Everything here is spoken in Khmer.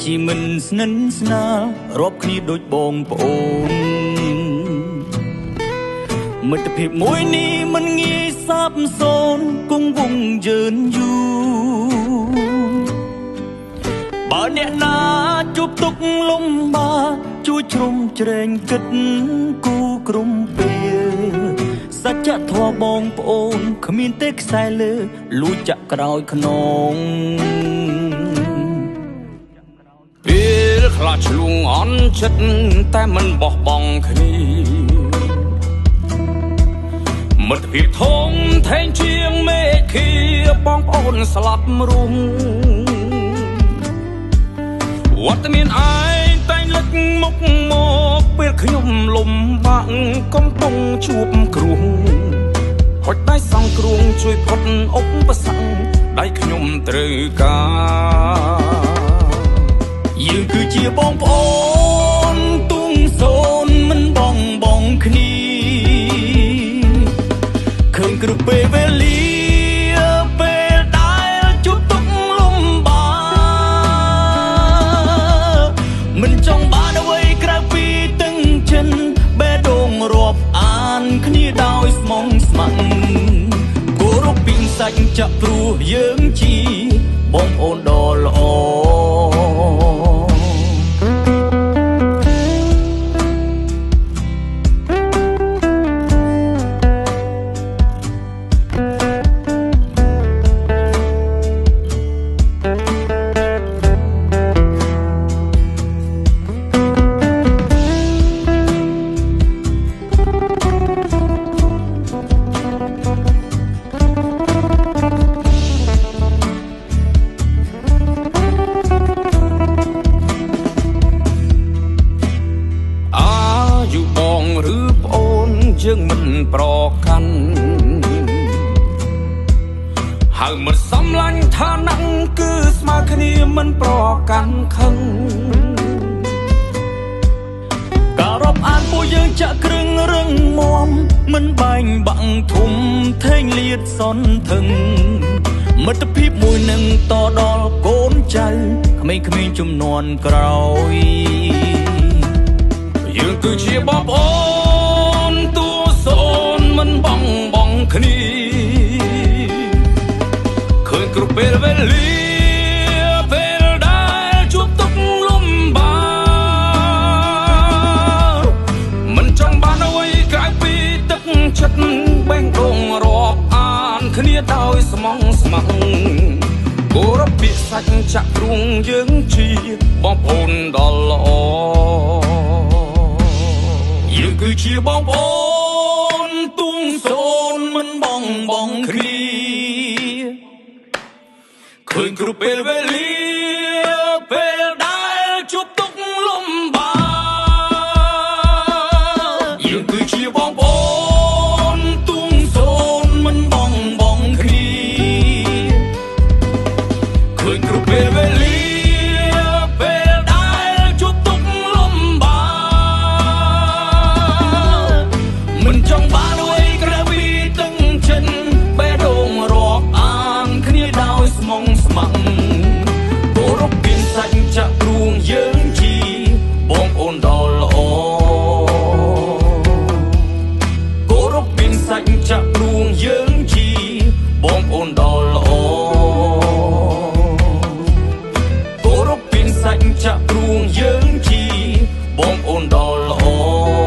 ជាមិនស្និទ្ធស្នាលរាប់គ្នាដូចបងប្អូនមិត្តភាពមួយនេះមិនងាយសាបសូន្យគង់វង្សយឺនយូរបើអ្នកណាជួបទុក្ខលំបាកជួយជ្រោមជ្រែងគិតគូក្រុមពេលសច្ចធម៌បងប្អូនគ្មានទេខ្សែលើលួចចាក់ក្រោយខ្នងពេលខ្លះឆ្លងអន់ចិត្តតែមិនបោះបង់គ្នាមិត្តភាពធំធេងជាងមេឃាបងប្អូនស្លាប់រស់វត្តមានឯងតែងលឹកមុខមកពេលខ្ញុំលំបាក់កំពុងជួបគ្រោះហុចដៃសង្គ្រោះជួយផុតឧបសគ្គដៃខ្ញុំត្រូវការយើងគឺជាបងប្អូនទុំសូនមិនបងគ្នាឃើញគ្រប់ពេលវេលាពេលដែលជួបទុក្ខលំបាកមិនចង់បានអ្វីក្រៅពីទឹកចិត្តបេះដូងរាប់អានគ្នាដោយស្មងស្ម័គ្រគោរពពីសាច់ចាក់ព្រោះយើងជាបងប្អូនដ៏ល្អយើងមិនប្រកាន់ហើយមិនសំឡាញ់ឋានៈគឺស្មើគ្នាមិនប្រកាន់ខឹងការរាប់អានពួកយើងចាក់គ្រឿងរឹងមាំមិនបែងបាក់ធំថេងលៀតសនធឹងមិត្តភាពមួយនឹងតដល់កូនចៅក្មេងៗជំនាន់ក្រោយយើងគឺជាបងប្អូនមិនបងគ្នាឃើញគ្រប់ពេលវេលាពេលដែលជួបទុក្ខលំបាកមិនចង់បានអ្វីក្រៅពីទឹកចិត្តបេះដូងរាប់អានគ្នាដោយស្មងស្ម័គ្រគោរពពីសាច់ចាក់ទ្រូងយើងជាបងប្អូនដ៏ល្អយើងគឺជាបងប្អូនទុំសូនមិនបងគ្នាឃើញគ្រប់ពេលវេលាពេលដែលជួបទុក្ខលំបាកយើងគឺជាបងប្អូនទុំសូនមិនបងគ្នាឃើញគ្រប់ពេលវេលាពេលដែលជួបទុក្ខលំបាកមិនចង់បានអ្វីក្រៅពីទឹកចិត្តបេះដូងរាប់អានគ្នាដោយស្មងស្ម័គ្រគោរពពីសាច់ចាក់ព្រួងយើងជាបងប្អូនដ៏ល្អគោរពពីសាច់ចាក់ព្រួងយើងជាបងប្អូនដ៏ល្អគោរពពីសាច់ចាក់ព្រួងយើងជាបងប្អូនដ៏ល្អ